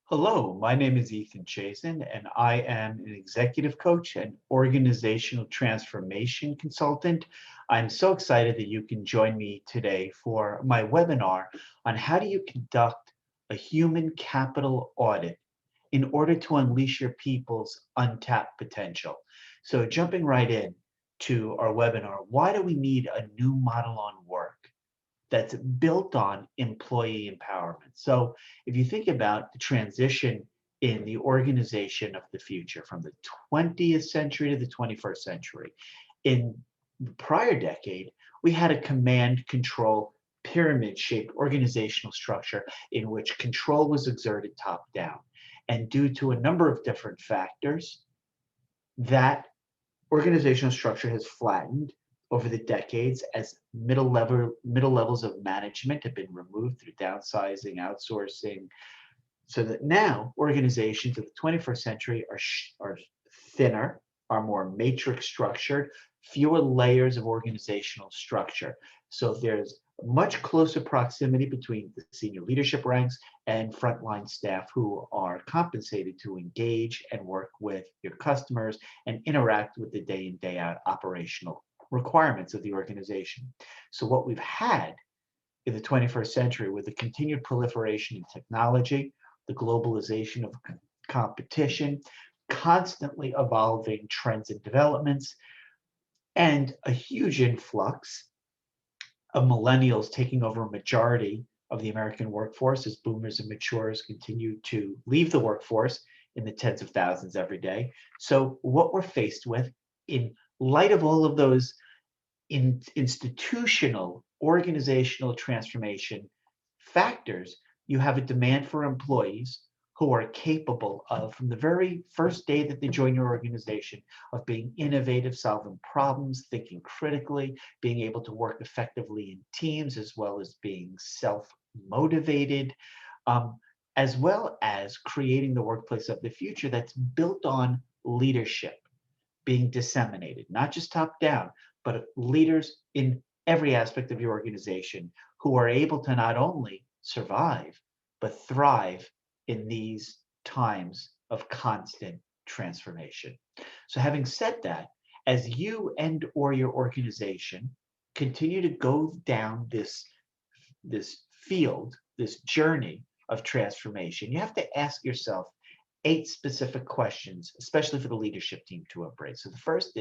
Hello, my name is Ethan Chazen, and I am an executive coach and organizational transformation consultant. I'm so excited that you can join me today for my webinar on how do you conduct a human capital audit in order to unleash your people's untapped potential. So jumping right in to our webinar, why do we need a new model on work that's built on employee empowerment? So if you think about the transition in the organization of the future from the 20th century to the 21st century, in the prior decade, we had a command control pyramid shaped organizational structure in which control was exerted top down. And due to a number of different factors, that organizational structure has flattened over the decades as middle levels of management have been removed through downsizing, outsourcing, so that now organizations of the 21st century are thinner, are more matrix structured, fewer layers of organizational structure. So there's much closer proximity between the senior leadership ranks and frontline staff who are compensated to engage and work with your customers and interact with the day in, day out operational requirements of the organization. So what we've had in the 21st century with the continued proliferation in technology, the globalization of competition, constantly evolving trends and developments, and a huge influx of millennials taking over a majority of the American workforce as boomers and maturers continue to leave the workforce in the tens of thousands every day. So what we're faced with in light of all of those institutional organizational transformation factors, you have a demand for employees who are capable of, from the very first day that they join your organization, of being innovative, solving problems, thinking critically, being able to work effectively in teams, as well as being self-motivated, um, as well as creating the workplace of the future that's built on leadership being disseminated, not just top down, but leaders in every aspect of your organization who are able to not only survive, but thrive in these times of constant transformation. So having said that, as you and or your organization continue to go down this field, this journey of transformation, you have to ask yourself 8 specific questions, especially for the leadership team to embrace. So the first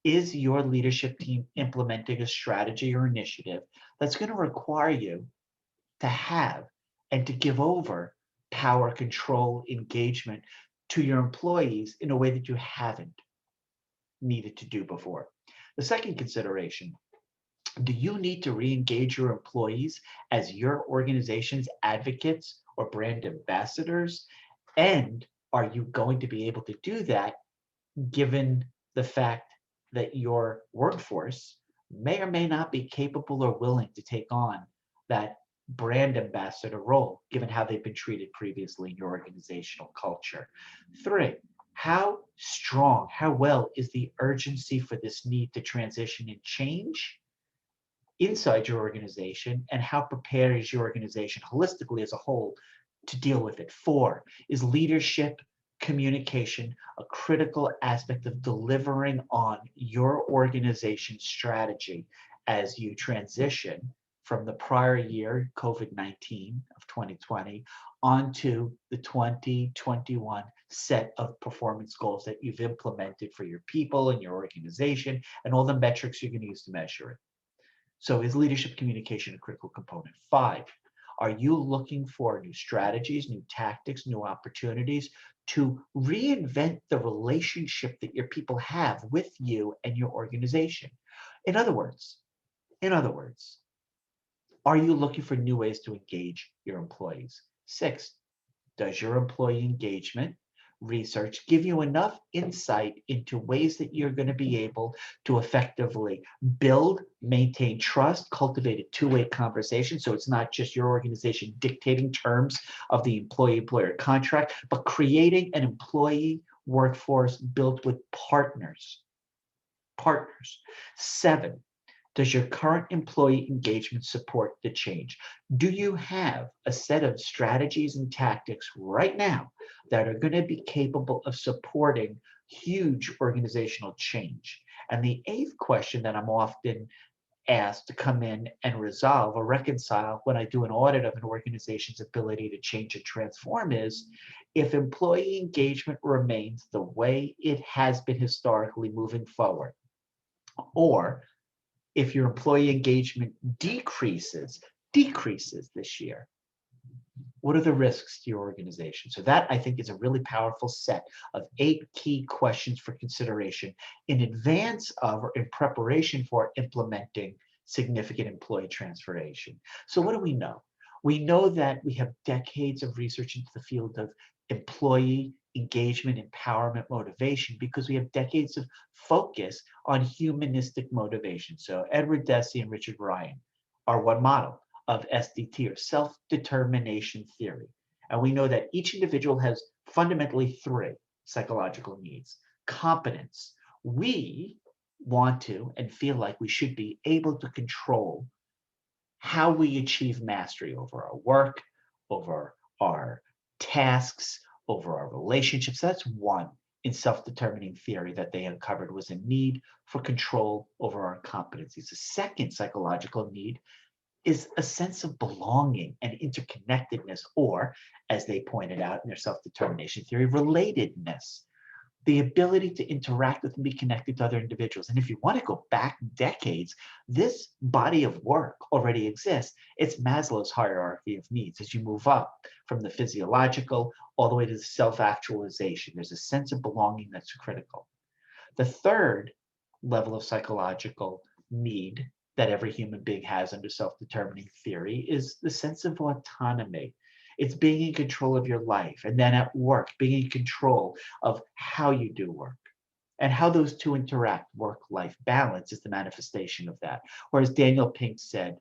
is your leadership team implementing a strategy or initiative that's going to require you to have and to give over power, control, engagement to your employees in a way that you haven't needed to do before? The second consideration, do you need to re-engage your employees as your organization's advocates or brand ambassadors? And are you going to be able to do that given the fact that your workforce may or may not be capable or willing to take on that brand ambassador role, given how they've been treated previously in your organizational culture? Three, how strong, how well is the urgency for this need to transition and change inside your organization, and how prepared is your organization holistically as a whole to deal with it? Four, is leadership communication a critical aspect of delivering on your organization's strategy as you transition from the prior year, COVID-19 of 2020, onto the 2021 set of performance goals that you've implemented for your people and your organization and all the metrics you're going to use to measure it? So is leadership communication a critical component? Five, are you looking for new strategies, new tactics, new opportunities to reinvent the relationship that your people have with you and your organization? In other words, in other words, are you looking for new ways to engage your employees? Six, does your employee engagement research give you enough insight into ways that you're going to be able to effectively build, maintain trust, cultivate a two-way conversation? So it's not just your organization dictating terms of the employee-employer contract, but creating an employee workforce built with partners. Partners. Seven, Does your current employee engagement support the change? Do you have a set of strategies and tactics right now that are going to be capable of supporting huge organizational change? And the eighth question that I'm often asked to come in and resolve or reconcile when I do an audit of an organization's ability to change and transform is if employee engagement remains the way it has been historically moving forward, or if your employee engagement decreases this year, what are the risks to your organization? So that, I think, is a really powerful set of 8 key questions for consideration in advance of or in preparation for implementing significant employee transformation. So what do we know? We know that we have decades of research into the field of employee engagement, empowerment, motivation, because we have decades of focus on humanistic motivation. So Edward Deci and Richard Ryan are one model of SDT, or self-determination theory. And we know that each individual has fundamentally 3 psychological needs. Competence. We want to and feel like we should be able to control how we achieve mastery over our work, over our tasks, over our relationships. That's one in self-determining theory that they uncovered, was a need for control over our competencies. The second psychological need is a sense of belonging and interconnectedness, or, as they pointed out in their self-determination theory, relatedness, the ability to interact with and be connected to other individuals. And if you want to go back decades, this body of work already exists. It's Maslow's hierarchy of needs. As you move up from the physiological all the way to the self-actualization, there's a sense of belonging that's critical. The third level of psychological need that every human being has under self-determining theory is the sense of autonomy. It's being in control of your life, and then at work, being in control of how you do work and how those two interact. Work-life balance is the manifestation of that. Or as Daniel Pink said,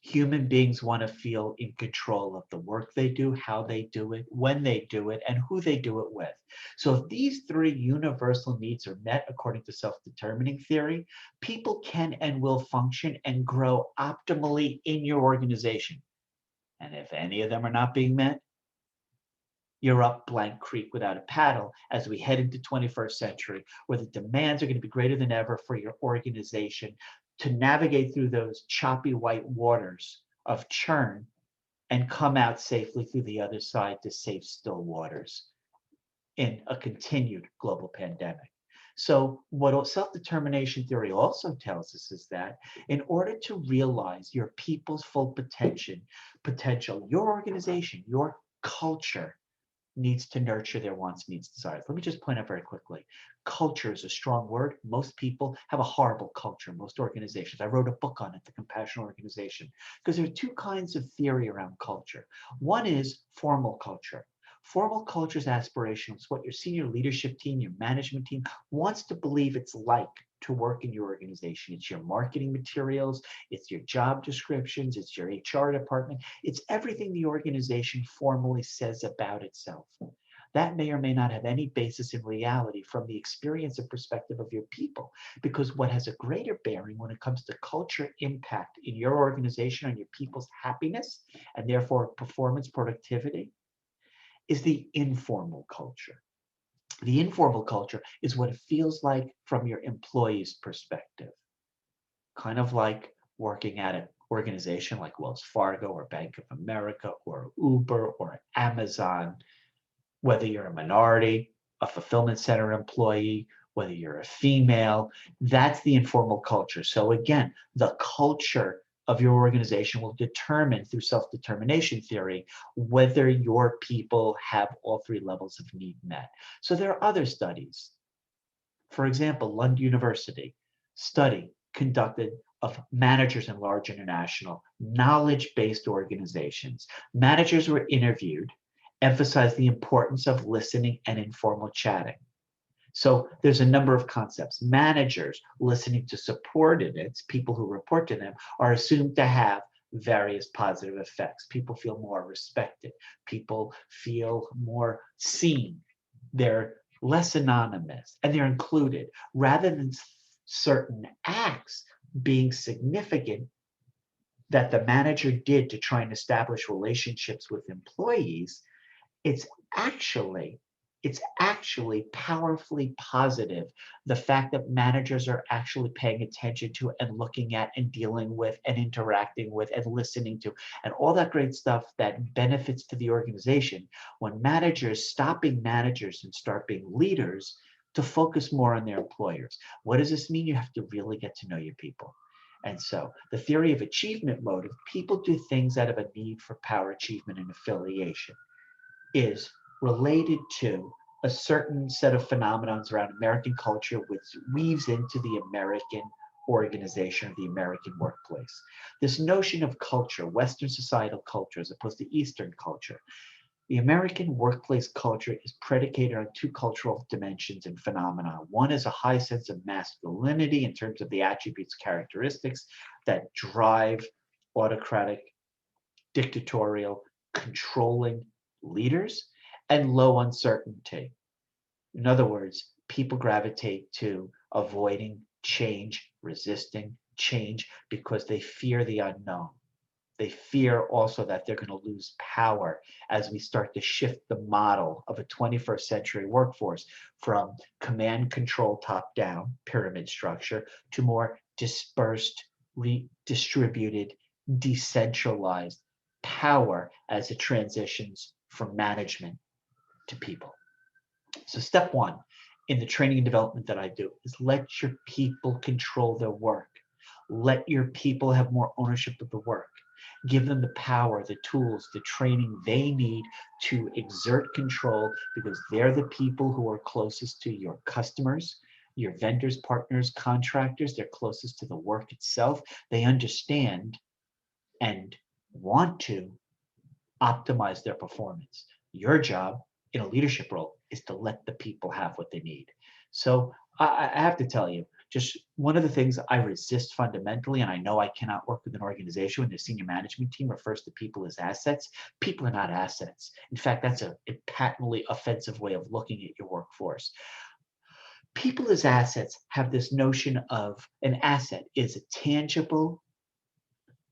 human beings want to feel in control of the work they do, how they do it, when they do it, and who they do it with. So if these 3 universal needs are met according to self-determining theory, people can and will function and grow optimally in your organization. And if any of them are not being met, you're up blank creek without a paddle as we head into 21st century, where the demands are going to be greater than ever for your organization to navigate through those choppy white waters of churn and come out safely through the other side to safe, still waters in a continued global pandemic. So what self-determination theory also tells us is that in order to realize your people's full potential, your organization, your culture needs to nurture their wants, needs, desires. Let me just point out very quickly. Culture is a strong word. Most people have a horrible culture, most organizations. I wrote a book on it, The Compassionate Organization, because there are 2 kinds of theory around culture. One is formal culture. Formal culture is aspirational. It's what your senior leadership team, your management team wants to believe it's like to work in your organization. It's your marketing materials, it's your job descriptions, it's your HR department, it's everything the organization formally says about itself. That may or may not have any basis in reality from the experience and perspective of your people, because what has a greater bearing when it comes to culture impact in your organization on your people's happiness and therefore performance, productivity, is the informal culture. The informal culture is what it feels like from your employee's perspective, kind of like working at an organization like Wells Fargo or Bank of America or Uber or Amazon, whether you're a minority, a fulfillment center employee, whether you're a female, that's the informal culture. So again, the culture of your organization will determine through self-determination theory whether your people have all 3 levels of need met. So there are other studies. For example, Lund University study conducted of managers in large international knowledge-based organizations. Managers were interviewed, emphasized the importance of listening and informal chatting. So there's a number of concepts. Managers listening to subordinates, people who report to them, are assumed to have various positive effects. People feel more respected. People feel more seen. They're less anonymous and they're included. Rather than certain acts being significant that the manager did to try and establish relationships with employees, it's actually it's actually powerfully positive. The fact that managers are actually paying attention to and looking at and dealing with and interacting with and listening to and all that great stuff that benefits to the organization. When managers stop being managers and start being leaders to focus more on their employers. What does this mean? You have to really get to know your people. And so the theory of achievement motive, people do things out of a need for power, achievement, and affiliation, is related to a certain set of phenomenons around American culture, which weaves into the American organization or the American workplace. This notion of culture, Western societal culture, as opposed to Eastern culture. The American workplace culture is predicated on two cultural dimensions and phenomena. One is a high sense of masculinity in terms of the attributes, characteristics that drive autocratic, dictatorial, controlling leaders, and low uncertainty. In other words, people gravitate to avoiding change, resisting change because they fear the unknown. They fear also that they're going to lose power as we start to shift the model of a 21st century workforce from command control top down pyramid structure to more dispersed, redistributed, decentralized power as it transitions from management to people. So step one in the training and development that I do is let your people control their work. Let your people have more ownership of the work. Give them the power, the tools, the training they need to exert control because they're the people who are closest to your customers, your vendors, partners, contractors. They're closest to the work itself. They understand and want to optimize their performance. Your job in a leadership role is to let the people have what they need. So I have to tell you, just one of the things I resist fundamentally, and I know I cannot work with an organization when the senior management team refers to people as assets. People are not assets. In fact, that's a patently offensive way of looking at your workforce. People as assets have this notion of an asset is a tangible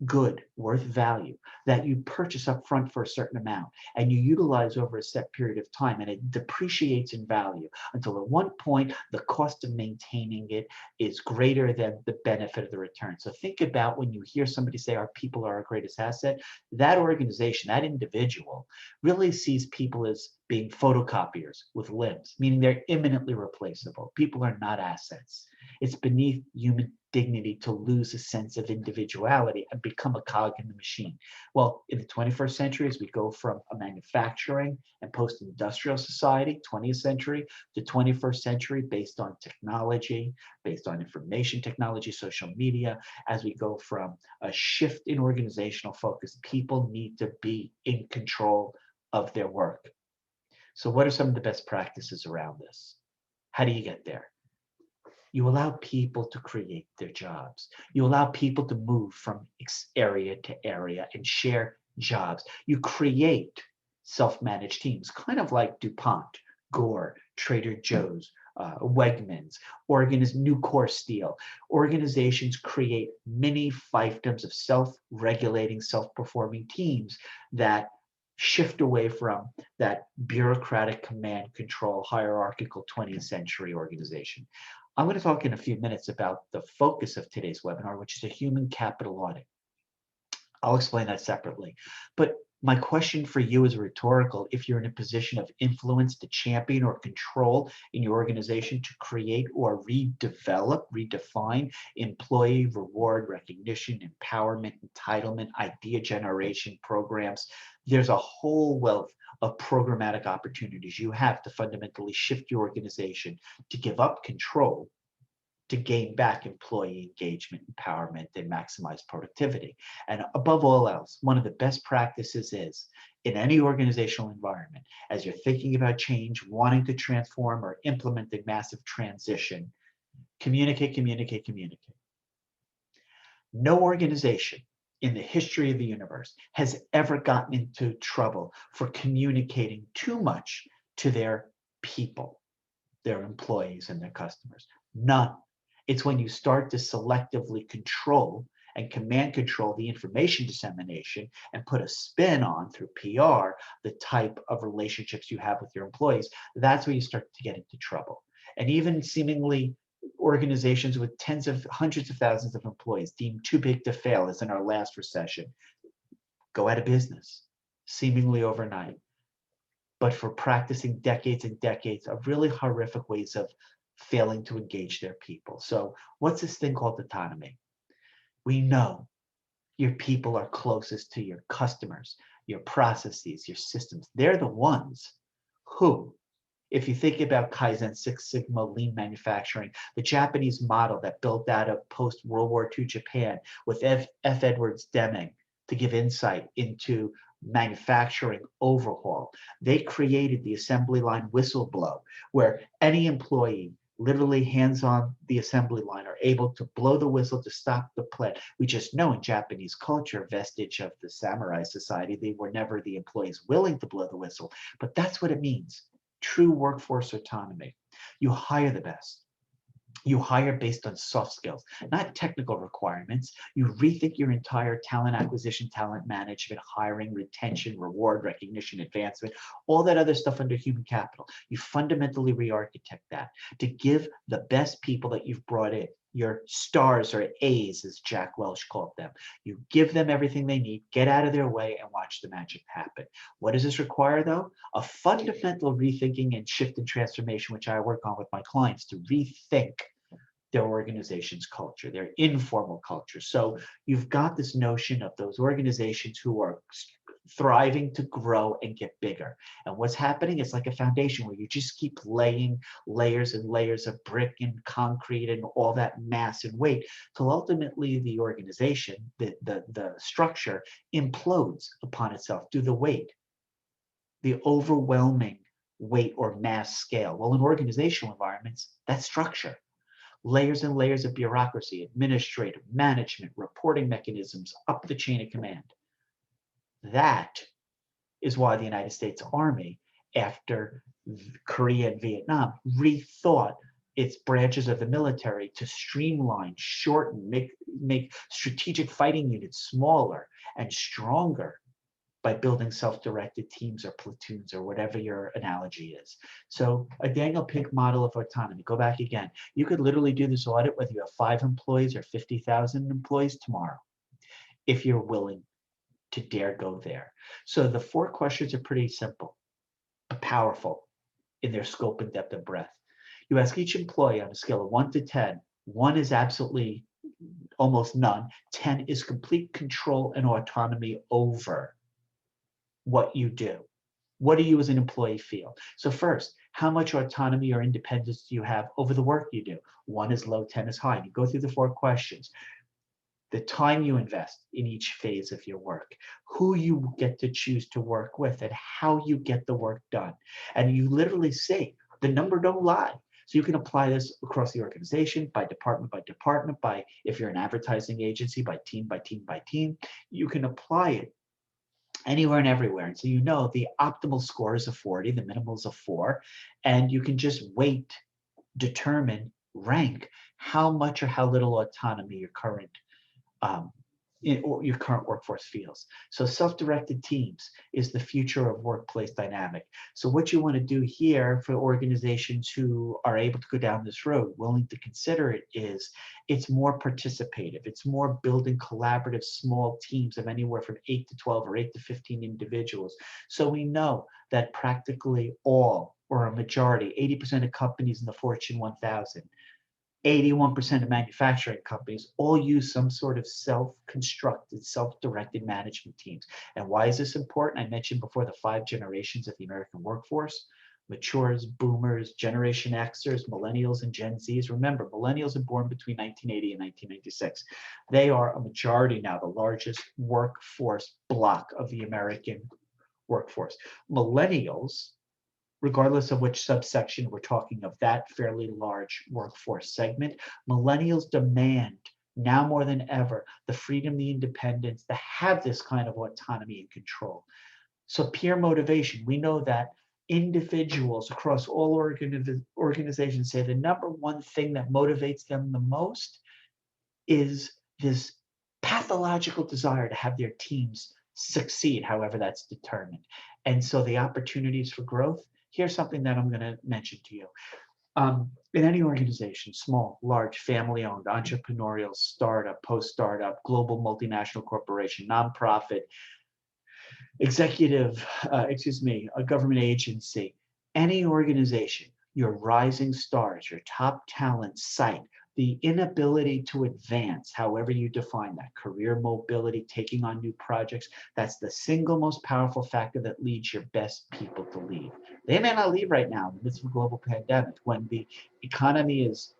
good, worth value that you purchase up front for a certain amount and you utilize over a set period of time, and it depreciates in value until at one point the cost of maintaining it is greater than the benefit of the return. So think about when you hear somebody say our people are our greatest asset, that organization, that individual really sees people as being photocopiers with limbs, meaning they're imminently replaceable. People are not assets. It's beneath human dignity to lose a sense of individuality and become a cog in the machine. Well, in the 21st century, as we go from a manufacturing and post-industrial society, 20th century to 21st century, based on technology, based on information technology, social media, as we go from a shift in organizational focus, people need to be in control of their work. So what are some of the best practices around this? How do you get there? You allow people to create their jobs. You allow people to move from area to area and share jobs. You create self-managed teams, kind of like DuPont, Gore, Trader Joe's, Wegmans, Nucor Steel. Organizations create mini fiefdoms of self-regulating, self-performing teams that shift away from that bureaucratic command control hierarchical 20th century organization. I'm going to talk in a few minutes about the focus of today's webinar, which is a human capital audit. I'll explain that separately. But my question for you is rhetorical. If you're in a position of influence to champion or control in your organization to create or redefine employee reward, recognition, empowerment, entitlement, idea generation programs, there's a whole wealth of programmatic opportunities you have to fundamentally shift your organization to give up control to gain back employee engagement, empowerment, and maximize productivity. And above all else, one of the best practices is in any organizational environment, as you're thinking about change, wanting to transform or implement a massive transition, communicate, communicate, communicate. No organization in the history of the universe has ever gotten into trouble for communicating too much to their people, their employees, and their customers. None. It's when you start to selectively control and command control the information dissemination and put a spin on through PR, the type of relationships you have with your employees. That's where you start to get into trouble. And even seemingly organizations with tens of hundreds of thousands of employees deemed too big to fail, as in our last recession, go out of business seemingly overnight, but for practicing decades and decades of really horrific ways of failing to engage their people. So what's this thing called autonomy? We know your people are closest to your customers, your processes, your systems. They're the ones who, if you think about Kaizen, Six Sigma, lean manufacturing, the Japanese model that built out of post-World War II Japan with F. Edwards Deming to give insight into manufacturing overhaul. They created the assembly line whistleblow, where any employee, literally hands on the assembly line, are able to blow the whistle to stop the plant. We just know in Japanese culture, vestige of the samurai society, they were never the employees willing to blow the whistle, but that's what it means. True workforce autonomy. You hire the best. You hire based on soft skills, not technical requirements. You rethink your entire talent acquisition, talent management, hiring, retention, reward, recognition, advancement, all that other stuff under human capital. You fundamentally re-architect that to give the best people that you've brought in, your stars or A's, as Jack Welch called them. You give them everything they need, get out of their way, and watch the magic happen. What does this require, though? A fundamental rethinking and shift and transformation, which I work on with my clients, to rethink their organization's culture, their informal culture. So you've got this notion of those organizations who are thriving to grow and get bigger. And what's happening is like a foundation where you just keep laying layers and layers of brick and concrete and all that mass and weight till ultimately the organization, the structure implodes upon itself due to the weight, the overwhelming weight or mass scale. Well, in organizational environments, that's structure. Layers and layers of bureaucracy, administrative, management, reporting mechanisms up the chain of command. That is why the United States Army, after Korea and Vietnam, rethought its branches of the military to streamline, shorten, make strategic fighting units smaller and stronger by building self-directed teams or platoons or whatever your analogy is. So a Daniel Pink model of autonomy, go back again. You could literally do this audit whether you have 5 employees or 50,000 employees tomorrow, if you're willing to dare go there. So the 4 questions are pretty simple, but powerful in their scope and depth and breadth. You ask each employee on a scale of 1 to 10. 1 is absolutely almost none. 10 is complete control and autonomy over what you do. What do you as an employee feel? So first, how much autonomy or independence do you have over the work you do? 1 is low, 10 is high. You go through the 4 questions. The time you invest in each phase of your work, who you get to choose to work with, and how you get the work done. And you literally say, the number don't lie. So you can apply this across the organization, by department, by, if you're an advertising agency, by team, by team, by team. You can apply it anywhere and everywhere. And so you know the optimal score is a 40, the minimal is a 4, and you can just weight, determine, rank how much or how little autonomy your current workforce feels. So self-directed teams is the future of workplace dynamic. So what you want to do here for organizations who are able to go down this road, willing to consider it, is it's more participative. It's more building collaborative small teams of anywhere from 8 to 12 or 8 to 15 individuals. So we know that practically all, or a majority, 80% of companies in the Fortune 1000, 81% of manufacturing companies all use some sort of self-constructed, self-directed management teams. And why is this important? I mentioned before the 5 generations of the American workforce: matures, boomers, Generation Xers, millennials, and Gen Zs. Remember, millennials are born between 1980 and 1996. They are a majority now, the largest workforce block of the American workforce. Millennials, regardless of which subsection we're talking of, that fairly large workforce segment, millennials demand now more than ever the freedom, the independence to have this kind of autonomy and control. So peer motivation, we know that individuals across all organizations say the number one thing that motivates them the most is this pathological desire to have their teams succeed, however that's determined. And so the opportunities for growth, here's something that I'm going to mention to you. In any organization, small, large, family-owned, entrepreneurial, startup, post-startup, global multinational corporation, nonprofit, executive, a government agency, any organization, your rising stars, your top talent site, the inability to advance, however you define that, career mobility, taking on new projects, that's the single most powerful factor that leads your best people to leave. They may not leave right now in the midst of a global pandemic. When the economy is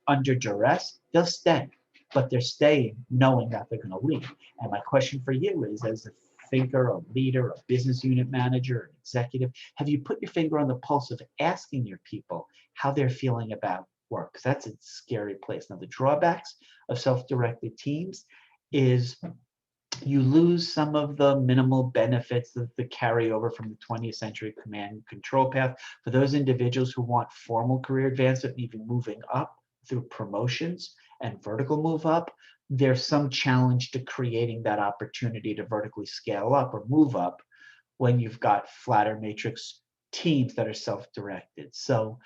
under duress, they'll stay, but they're staying knowing that they're going to leave. And my question for you is, as a thinker, a leader, a business unit manager, an executive, have you put your finger on the pulse of asking your people how they're feeling about work? Because that's a scary place. Now, the drawbacks of self-directed teams is you lose some of the minimal benefits of the carryover from the 20th century command and control path. For those individuals who want formal career advancement, even moving up through promotions and vertical move up, there's some challenge to creating that opportunity to vertically scale up or move up when you've got flatter matrix teams that are self-directed. So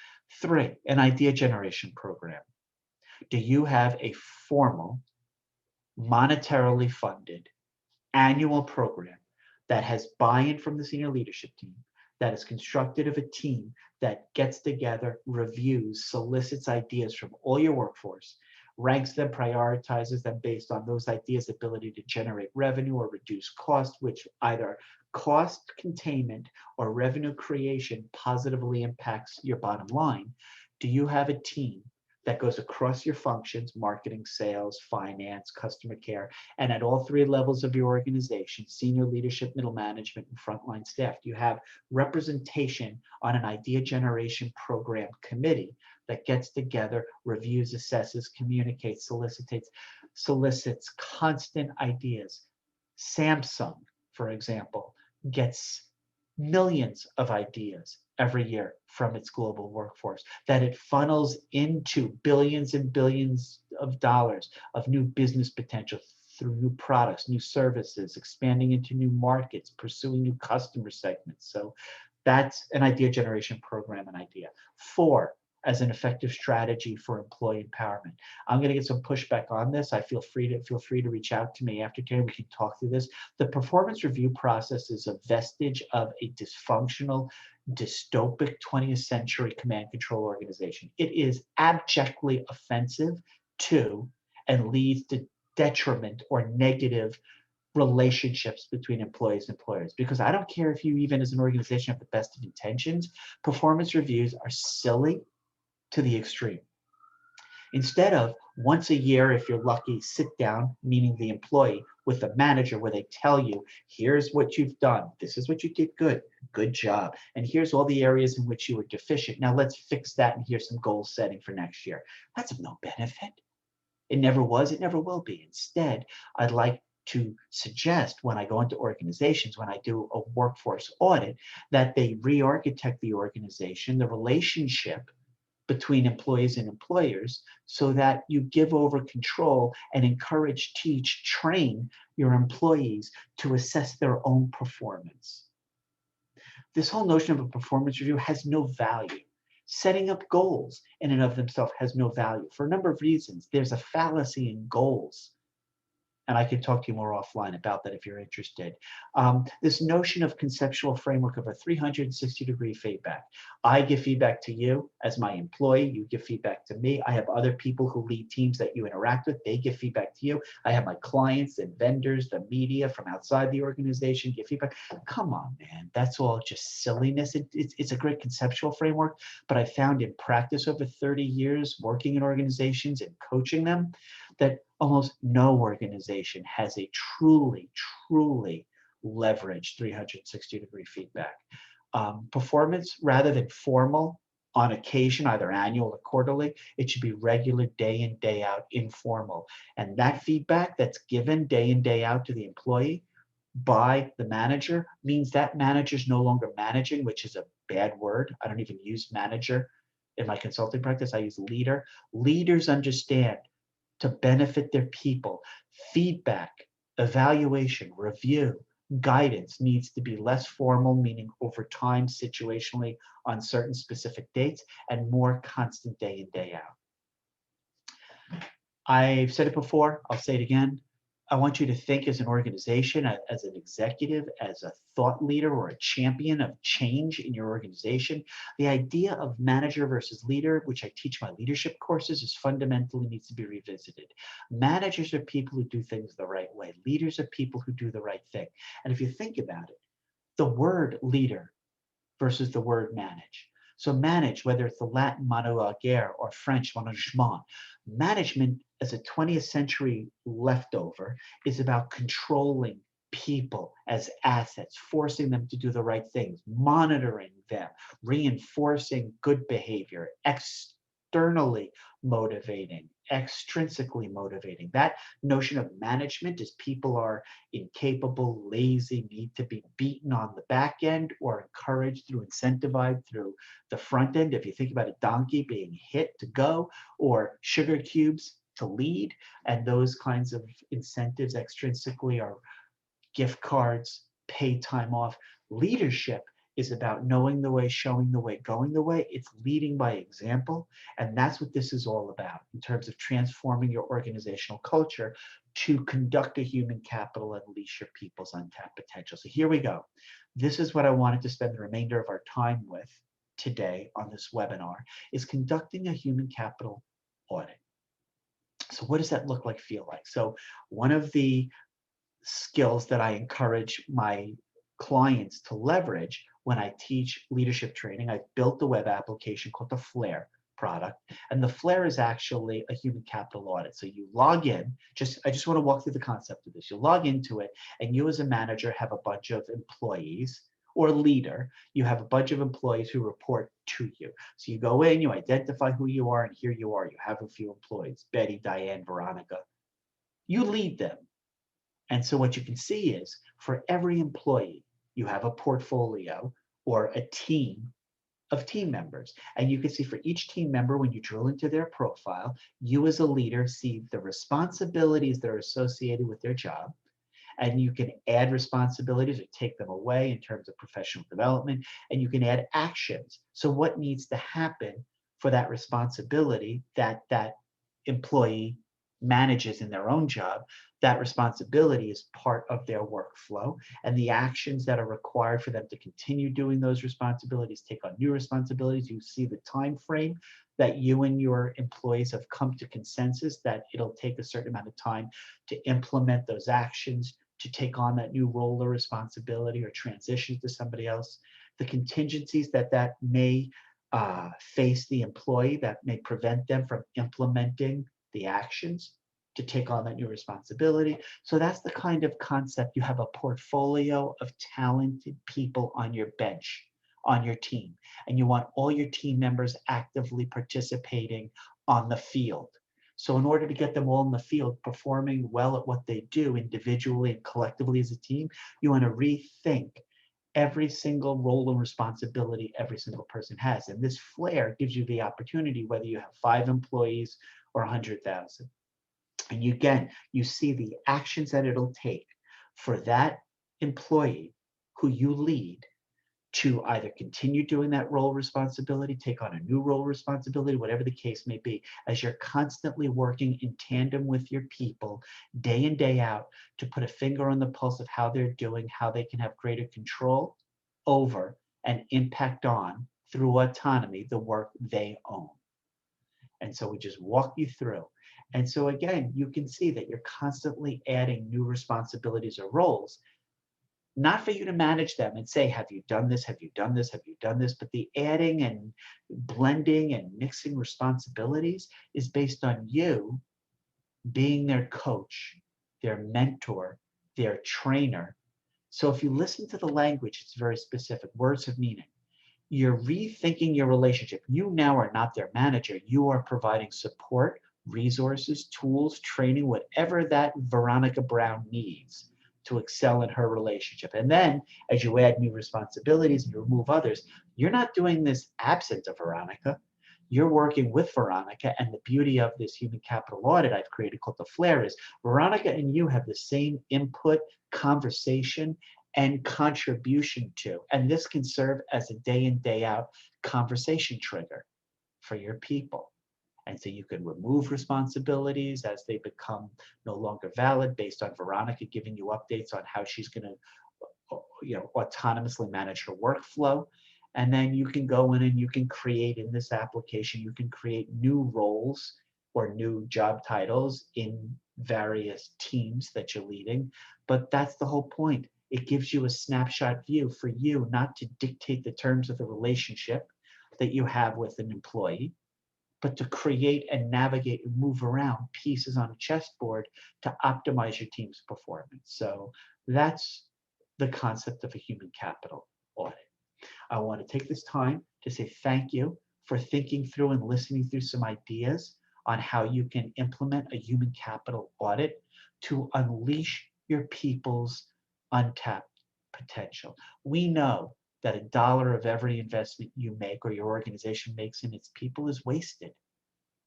3, an idea generation program. Do you have a formal, monetarily funded annual program that has buy-in from the senior leadership team, that is constructed of a team that gets together, reviews, solicits ideas from all your workforce, ranks them, prioritizes them based on those ideas' ability to generate revenue or reduce cost, which either cost containment or revenue creation positively impacts your bottom line? Do you have a team that goes across your functions, marketing, sales, finance, customer care, and at all 3 levels of your organization, senior leadership, middle management, and frontline staff? You have representation on an idea generation program committee that gets together, reviews, assesses, communicates, solicits constant ideas. Samsung, for example, gets millions of ideas every year from its global workforce, that it funnels into billions and billions of dollars of new business potential through new products, new services, expanding into new markets, pursuing new customer segments. So that's an idea generation program, an idea. 4, as an effective strategy for employee empowerment. I'm going to get some pushback on this. I feel free to reach out to me after today. We can talk through this. The performance review process is a vestige of a dysfunctional, dystopic 20th century command control organization. It is abjectly offensive to and leads to detriment or negative relationships between employees and employers. Because I don't care if you even as an organization have the best of intentions, performance reviews are silly to the extreme. Instead of once a year, if you're lucky, sit down, meaning the employee, with the manager where they tell you, here's what you've done. This is what you did good. Good job. And here's all the areas in which you were deficient. Now let's fix that and here's some goal setting for next year. That's of no benefit. It never was, it never will be. Instead, I'd like to suggest when I go into organizations, when I do a workforce audit, that they re-architect the organization, the relationship between employees and employers, so that you give over control and encourage, teach, train your employees to assess their own performance. This whole notion of a performance review has no value. Setting up goals in and of themselves has no value for a number of reasons. There's a fallacy in goals. And I can talk to you more offline about that if you're interested. This notion of conceptual framework of a 360-degree feedback. I give feedback to you as my employee. You give feedback to me. I have other people who lead teams that you interact with. They give feedback to you. I have my clients and vendors, the media from outside the organization give feedback. Come on, man. That's all just silliness. It's a great conceptual framework, but I found in practice over 30 years working in organizations and coaching them that almost no organization has a truly leveraged 360-degree feedback. Performance, rather than formal, on occasion, either annual or quarterly, it should be regular, day in, day out, informal. And that feedback that's given day in, day out to the employee, by the manager means that manager's no longer managing, which is a bad word. I don't even use manager in my consulting practice. I use leader. Leaders understand to benefit their people. Feedback, evaluation, review, guidance needs to be less formal, meaning over time, situationally, on certain specific dates, and more constant day in, day out. I've said it before, I'll say it again. I want you to think as an organization, as an executive, as a thought leader or a champion of change in your organization. The idea of manager versus leader, which I teach my leadership courses, is fundamentally needs to be revisited. Managers are people who do things the right way. Leaders are people who do the right thing. And if you think about it, the word leader versus the word manage. So manage, whether it's the Latin mano agere or French management, management as a 20th century leftover is about controlling people as assets, forcing them to do the right things, monitoring them, reinforcing good behavior, externally motivating, extrinsically motivating. That notion of management is people are incapable, lazy, need to be beaten on the back end or encouraged through incentivized through the front end. If you think about a donkey being hit to go or sugar cubes to lead, and those kinds of incentives extrinsically are gift cards, paid time off. Leadership is about knowing the way, showing the way, going the way. It's leading by example. And that's what this is all about in terms of transforming your organizational culture to conduct a human capital and unleash your people's untapped potential. So here we go. This is what I wanted to spend the remainder of our time with today on this webinar, is conducting a human capital audit. So what does that look like, feel like? So one of the skills that I encourage my clients to leverage when I teach leadership training, I've built a web application called the Flare product. And the Flare is actually a human capital audit. So you log in, I just want to walk through the concept of this. You log into it, and you as a manager have a bunch of employees, or leader, you have a bunch of employees who report to you. So you go in, you identify who you are, and here you are. You have a few employees, Betty, Diane, Veronica. You lead them. And so what you can see is for every employee, you have a portfolio or a team of team members. And you can see for each team member, when you drill into their profile, you as a leader see the responsibilities that are associated with their job. And you can add responsibilities or take them away in terms of professional development. And you can add actions. So what needs to happen for that responsibility that that employee manages in their own job? That responsibility is part of their workflow, and the actions that are required for them to continue doing those responsibilities, take on new responsibilities. You see the time frame that you and your employees have come to consensus that it'll take a certain amount of time to implement those actions, to take on that new role or responsibility or transition to somebody else. The contingencies that may face the employee that may prevent them from implementing the actions to take on that new responsibility. So that's the kind of concept. You have a portfolio of talented people on your bench, on your team, and you want all your team members actively participating on the field. So in order to get them all in the field performing well at what they do individually and collectively as a team, you want to rethink every single role and responsibility every single person has. And this Flare gives you the opportunity, whether you have 5 employees or 100,000. And you see the actions that it'll take for that employee who you lead to either continue doing that role responsibility, take on a new role responsibility, whatever the case may be, as you're constantly working in tandem with your people day in, day out to put a finger on the pulse of how they're doing, how they can have greater control over and impact on, through autonomy, the work they own. And so we just walk you through. And so again, you can see that you're constantly adding new responsibilities or roles, not for you to manage them and say, have you done this? Have you done this? Have you done this? But the adding and blending and mixing responsibilities is based on you being their coach, their mentor, their trainer. So if you listen to the language, it's very specific. Words have meaning. You're rethinking your relationship. You now are not their manager. You are providing support, resources, tools, training, whatever that Veronica Brown needs to excel in her relationship. And then as you add new responsibilities and you remove others, you're not doing this absent of Veronica. You're working with Veronica. And the beauty of this human capital audit I've created called the Flare is Veronica and you have the same input, conversation, and contribution to. And this can serve as a day in, day out conversation trigger for your people. And so you can remove responsibilities as they become no longer valid based on Veronica giving you updates on how she's going to autonomously manage her workflow. And then you can go in and you can create in this application, you can create new roles or new job titles in various teams that you're leading. But that's the whole point. It gives you a snapshot view for you not to dictate the terms of the relationship that you have with an employee, but to create and navigate and move around pieces on a chessboard to optimize your team's performance. So that's the concept of a human capital audit. I want to take this time to say thank you for thinking through and listening through some ideas on how you can implement a human capital audit to unleash your people's untapped potential. We know that a dollar of every investment you make or your organization makes in its people is wasted.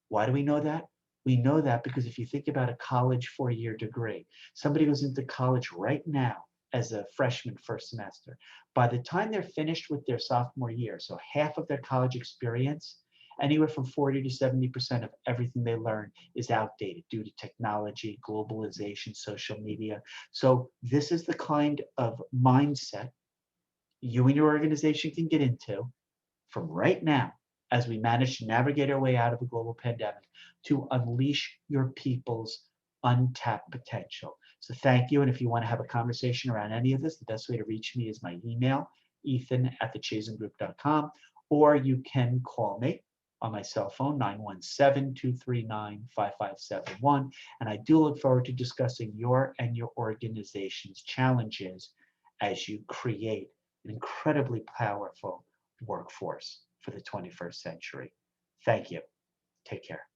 Why do we know that? We know that because if you think about a college four-year degree, somebody goes into college right now as a freshman first semester. By the time they're finished with their sophomore year, so half of their college experience, anywhere from 40 to 70% of everything they learn is outdated due to technology, globalization, social media. So this is the kind of mindset you and your organization can get into from right now as we manage to navigate our way out of a global pandemic to unleash your people's untapped potential. So thank you. And if you want to have a conversation around any of this, the best way to reach me is my email, ethan@thechasengroup.com, or you can call me on my cell phone, 917-239-5571. And I do look forward to discussing your and your organization's challenges as you create an incredibly powerful workforce for the 21st century. Thank you. Take care.